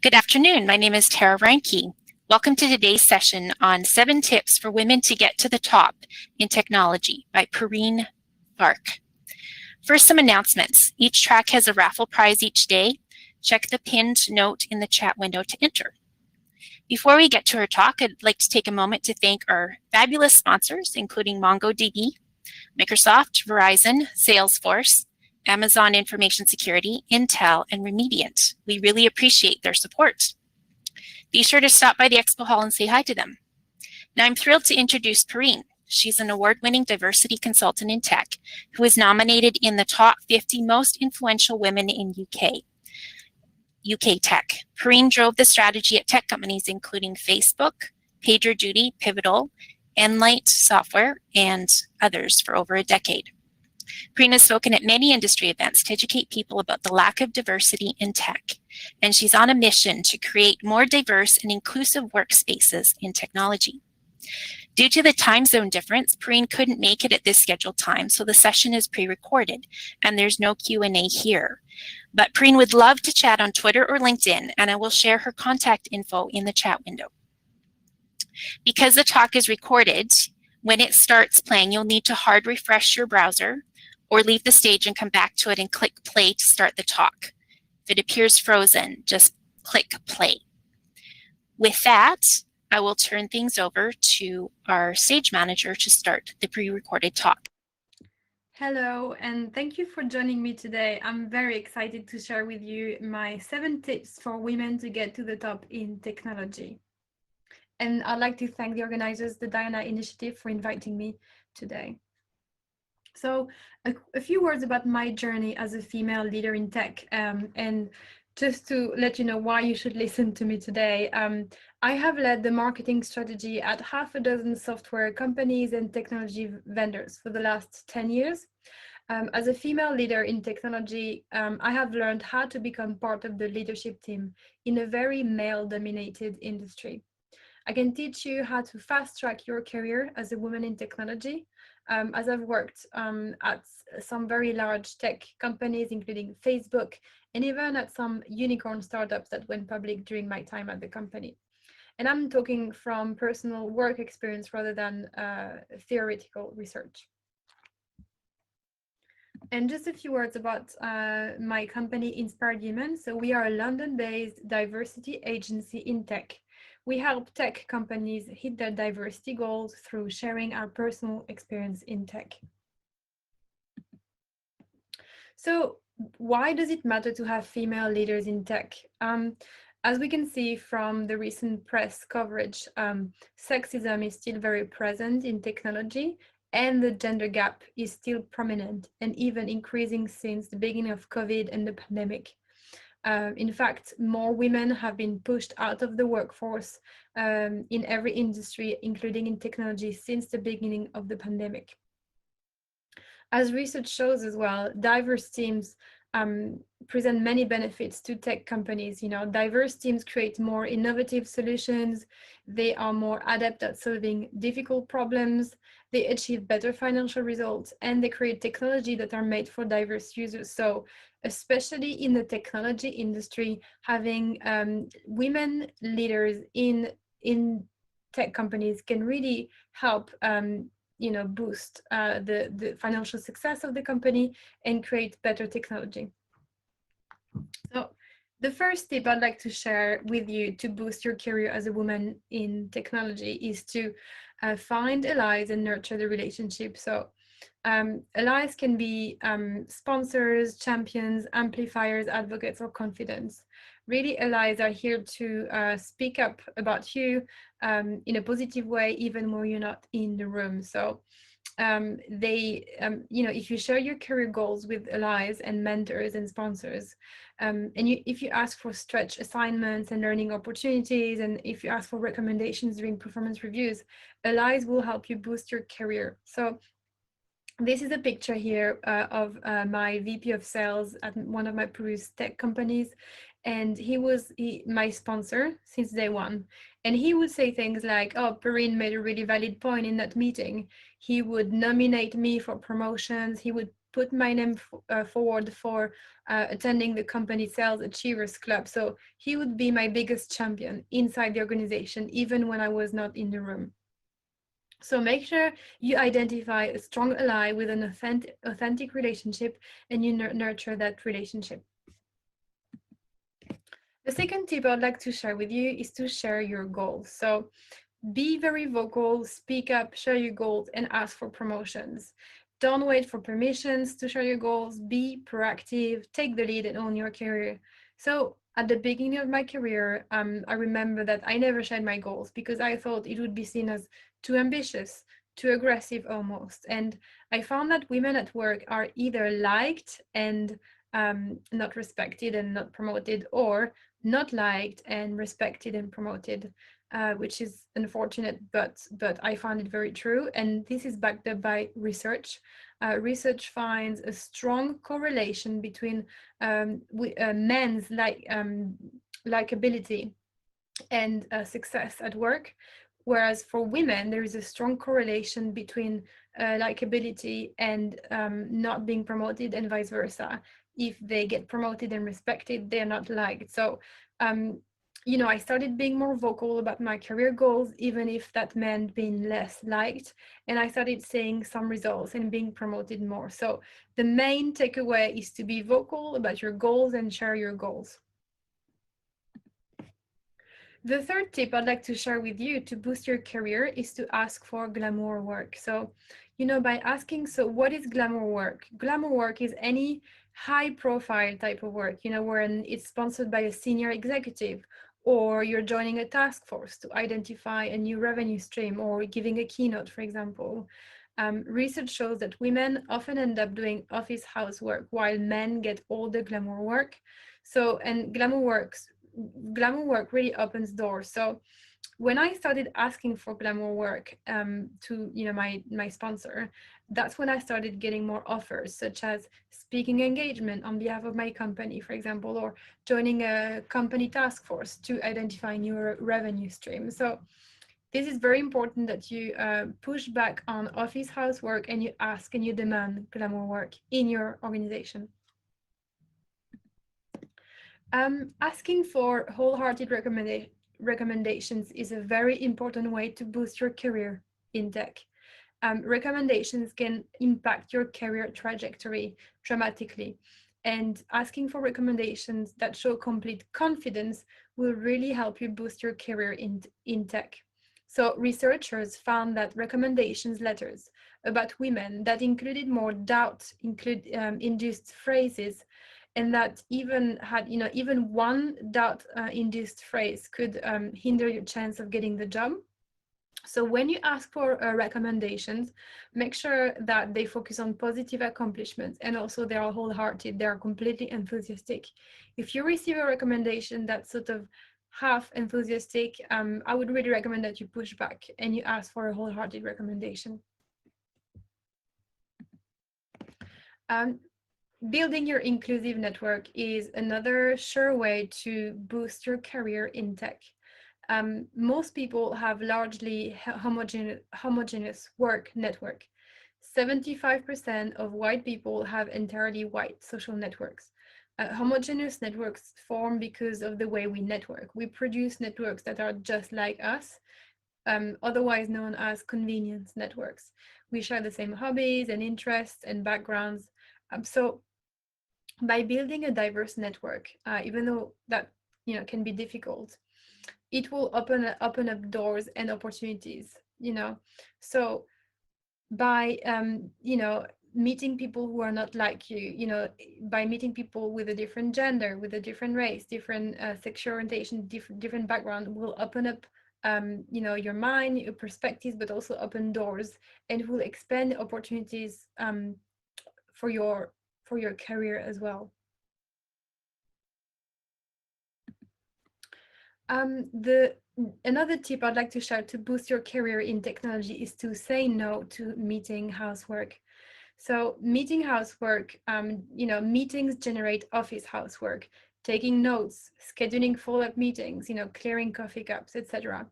Good afternoon. My name is Tara Reinke. Welcome to today's session on 7 Tips for Women to Get to the Top in Technology by Perrine Farque. First, some announcements. Each track has a raffle prize each day. Check the pinned note in the chat window to enter. Before we get to our talk, I'd like to take a moment to thank our fabulous sponsors, including MongoDB, Microsoft, Verizon, Salesforce, Amazon Information Security, Intel, and Remediant. We really appreciate their support. Be sure to stop by the expo hall and say hi to them. Now I'm thrilled to introduce Perrine. She's an award-winning diversity consultant in tech who is nominated in the top 50 most influential women in UK tech. Perrine drove the strategy at tech companies including Facebook, PagerDuty, Pivotal, Enlight Software, and others for over a decade. Perrine has spoken at many industry events to educate people about the lack of diversity in tech, and she's on a mission to create more diverse and inclusive workspaces in technology. Due to the time zone difference, Perrine couldn't make it at this scheduled time, so the session is pre-recorded, and there's no Q&A here. But Perrine would love to chat on Twitter or LinkedIn, and I will share her contact info in the chat window. Because the talk is recorded, when it starts playing, you'll need to hard refresh your browser or leave the stage and come back to it and click play to start the talk. If it appears frozen, just click play. With that, I will turn things over to our stage manager to start the pre-recorded talk. Hello, and thank you for joining me today. I'm very excited to share with you my 7 tips for women to get to the top in technology. And I'd like to thank the organizers, the Diana Initiative, for inviting me today. So a few words about my journey as a female leader in tech, and just to let you know why you should listen to me today. I have led the marketing strategy at half a dozen software companies and technology vendors for the last 10 years. As a female leader in technology, I have learned how to become part of the leadership team in a very male-dominated industry. I can teach you how to fast-track your career as a woman in technology, as I've worked at some very large tech companies, including Facebook, and even at some unicorn startups that went public during my time at the company. And I'm talking from personal work experience rather than theoretical research. And just a few words about my company, Inspired Women. So we are a London-based diversity agency in tech. We help tech companies hit their diversity goals through sharing our personal experience in tech. So why does it matter to have female leaders in tech? As we can see from the recent press coverage, sexism is still very present in technology, and the gender gap is still prominent and even increasing since the beginning of COVID and the pandemic. In fact, more women have been pushed out of the workforce in every industry, including in technology, since the beginning of the pandemic. As research shows as well, diverse teams present many benefits to tech companies. You know, diverse teams create more innovative solutions. They are more adept at solving difficult problems. They achieve better financial results, and they create technology that are made for diverse users. So especially in the technology industry, having women leaders in tech companies can really help boost the financial success of the company and create better technology. So the first tip I'd like to share with you to boost your career as a woman in technology is to find allies and nurture the relationship. So allies can be sponsors, champions, amplifiers, advocates, or confidants. Really, allies are here to speak up about you in a positive way, even when you're not in the room. So if you share your career goals with allies and mentors and sponsors, if you ask for stretch assignments and learning opportunities, and if you ask for recommendations during performance reviews, allies will help you boost your career. So this is a picture here of my VP of sales at one of my previous tech companies. And he was my sponsor since day one. And he would say things like, oh, Perrine made a really valid point in that meeting. He would nominate me for promotions. He would put my name forward for attending the company Sales Achievers Club. So he would be my biggest champion inside the organization, even when I was not in the room. So make sure you identify a strong ally with an authentic relationship, and you nurture that relationship. The second tip I'd like to share with you is to share your goals. So be very vocal, speak up, share your goals, and ask for promotions. Don't wait for permissions to share your goals. Be proactive, take the lead, and own your career. So at the beginning of my career, I remember that I never shared my goals because I thought it would be seen as too ambitious, too aggressive almost. And I found that women at work are either liked and not respected and not promoted, or not liked and respected and promoted, which is unfortunate, but I found it very true. And this is backed up by research. Research finds a strong correlation between men's likability and success at work, whereas for women there is a strong correlation between likability and not being promoted, and vice versa. If they get promoted and respected, they're not liked. So I started being more vocal about my career goals, even if that meant being less liked, and I started seeing some results and being promoted more. So the main takeaway is to be vocal about your goals and share your goals. The third tip I'd like to share with you to boost your career is to ask for glamour work. So, by asking, so what is glamour work? Glamour work is any high profile type of work, when it's sponsored by a senior executive, or you're joining a task force to identify a new revenue stream, or giving a keynote, for example. Research shows that women often end up doing office housework while men get all the glamour work. So, and glamour work really opens doors. So when I started asking for glamour work to my sponsor, that's when I started getting more offers, such as speaking engagement on behalf of my company, for example, or joining a company task force to identify new revenue streams. So this is very important that you push back on office housework, and you ask and you demand glamour work in your organization. Asking for wholehearted recommendations is a very important way to boost your career in tech. Recommendations can impact your career trajectory dramatically, and asking for recommendations that show complete confidence will really help you boost your career in tech. So researchers found that recommendations letters about women that included more doubt-induced phrases, and that even one doubt-induced phrase could hinder your chance of getting the job. So when you ask for recommendations, make sure that they focus on positive accomplishments, and also they are wholehearted, they are completely enthusiastic. If you receive a recommendation that's sort of half enthusiastic, I would really recommend that you push back and you ask for a wholehearted recommendation. Building your inclusive network is another sure way to boost your career in tech. Most people have largely homogeneous work network. 75% of white people have entirely white social networks. Homogeneous networks form because of the way we network. We produce networks that are just like us, otherwise known as convenience networks. We share the same hobbies and interests and backgrounds. So by building a diverse network, even though that can be difficult, it will open up doors and opportunities. So by meeting people who are not like you, by meeting people with a different gender, with a different race, different sexual orientation, different background, will open up your mind, your perspectives, but also open doors, and will expand opportunities for your career as well. Another tip I'd like to share to boost your career in technology is to say no to meeting housework. So meeting housework, meetings generate office housework, taking notes, scheduling follow-up meetings, clearing coffee cups, etc.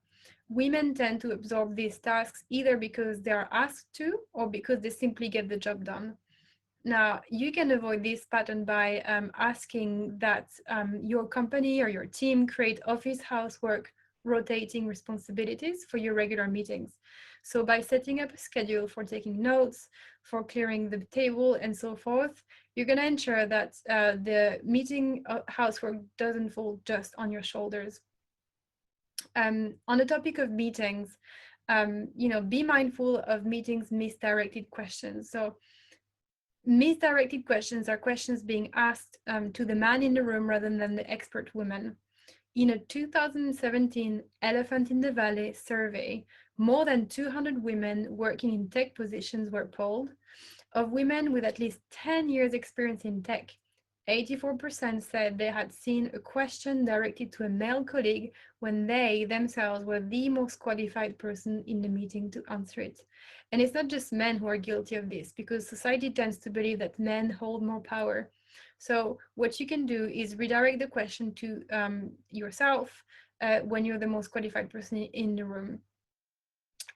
Women tend to absorb these tasks either because they are asked to, or because they simply get the job done. Now, you can avoid this pattern by asking that your company or your team create office housework rotating responsibilities for your regular meetings. So by setting up a schedule for taking notes, for clearing the table, and so forth, you're going to ensure that the meeting housework doesn't fall just on your shoulders. On the topic of meetings, be mindful of meetings misdirected questions. So misdirected questions are questions being asked to the man in the room rather than the expert woman. In a 2017 Elephant in the Valley survey, more than 200 women working in tech positions were polled. Of women with at least 10 years experience in tech, 84% said they had seen a question directed to a male colleague when they themselves were the most qualified person in the meeting to answer it. And it's not just men who are guilty of this, because society tends to believe that men hold more power. So what you can do is redirect the question to yourself when you're the most qualified person in the room.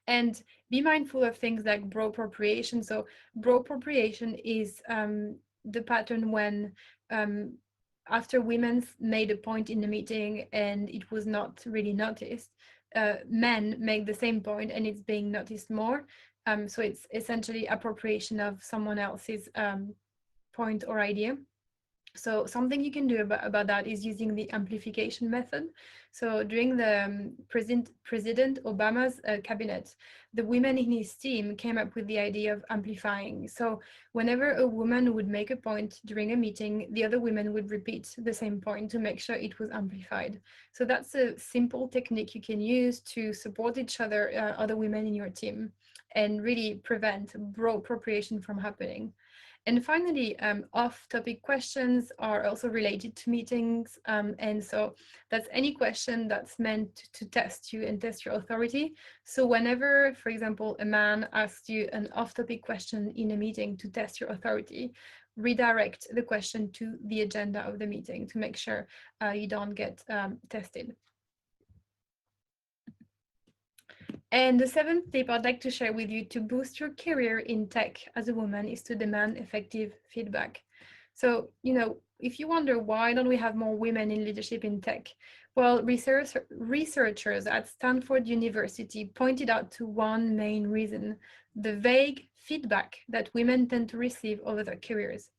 And be mindful of things like bro appropriation. So bro appropriation is the pattern when after women made a point in the meeting and it was not really noticed, men make the same point and it's being noticed more. So it's essentially appropriation of someone else's point or idea. So something you can do about that is using the amplification method. So during the President Obama's cabinet, the women in his team came up with the idea of amplifying. So whenever a woman would make a point during a meeting, the other women would repeat the same point to make sure it was amplified. So that's a simple technique you can use to support each other, other women in your team, and really prevent bro appropriation from happening. And finally, off-topic questions are also related to meetings. And so that's any question that's meant to test you and test your authority. So whenever, for example, a man asks you an off-topic question in a meeting to test your authority, redirect the question to the agenda of the meeting to make sure you don't get tested. And the seventh tip I'd like to share with you to boost your career in tech as a woman is to demand effective feedback. So, if you wonder why don't we have more women in leadership in tech? Well, researchers at Stanford University pointed out to one main reason: the vague feedback that women tend to receive over their careers.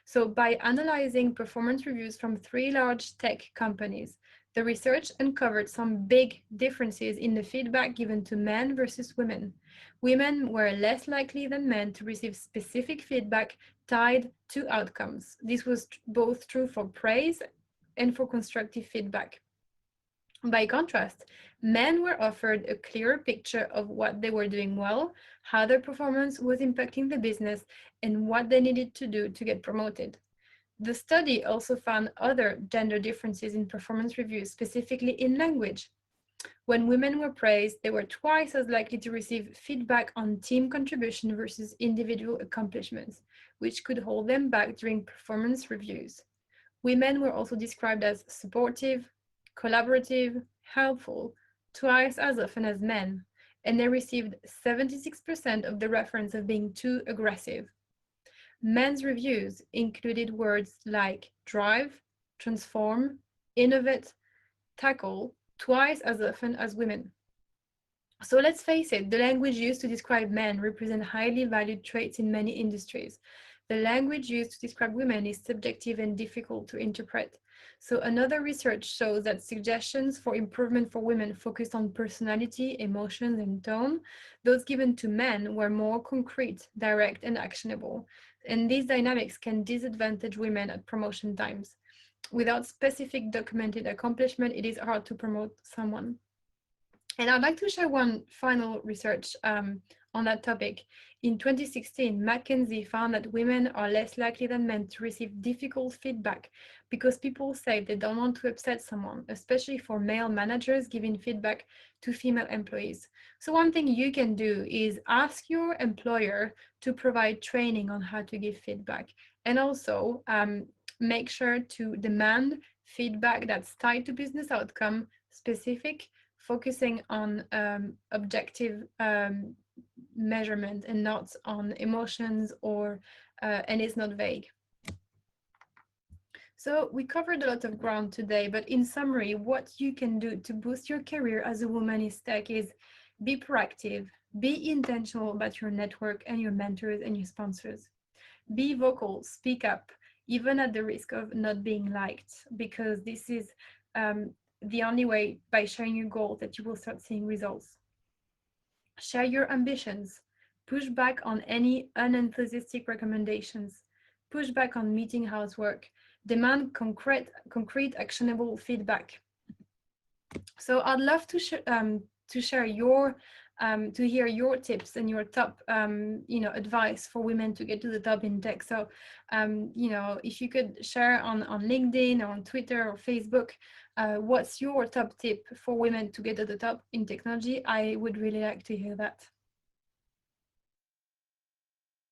So by analyzing performance reviews from 3 large tech companies, the research uncovered some big differences in the feedback given to men versus women. Women were less likely than men to receive specific feedback tied to outcomes. This was both true for praise and for constructive feedback. By contrast, men were offered a clearer picture of what they were doing well, how their performance was impacting the business, and what they needed to do to get promoted. The study also found other gender differences in performance reviews, specifically in language. When women were praised, they were twice as likely to receive feedback on team contribution versus individual accomplishments, which could hold them back during performance reviews. Women were also described as supportive, collaborative, helpful, twice as often as men, and they received 76% of the reference of being too aggressive. Men's reviews included words like drive, transform, innovate, tackle, twice as often as women. So let's face it, the language used to describe men represent highly valued traits in many industries. The language used to describe women is subjective and difficult to interpret. So another research shows that suggestions for improvement for women focused on personality, emotions, and tone. Those given to men were more concrete, direct, and actionable. And these dynamics can disadvantage women at promotion times. Without specific documented accomplishment, it is hard to promote someone. And I'd like to share one final research on that topic. In 2016, McKinsey found that women are less likely than men to receive difficult feedback because people say they don't want to upset someone, especially for male managers giving feedback to female employees. So one thing you can do is ask your employer to provide training on how to give feedback, and also make sure to demand feedback that's tied to business outcome, specific, focusing on objective measurement and not on emotions or and it's not vague. So we covered a lot of ground today, but in summary, what you can do to boost your career as a woman in tech is be proactive, be intentional about your network and your mentors and your sponsors. Be vocal, speak up, even at the risk of not being liked, because this is the only way, by sharing your goals, that you will start seeing results. Share your ambitions. Push back on any unenthusiastic recommendations. Push back on meeting housework. Demand concrete actionable feedback. So I'd love to share your to hear your tips and your top advice for women to get to the top in tech. So if you could share on LinkedIn or on Twitter or Facebook, what's your top tip for women to get to the top in technology? I would really like to hear that.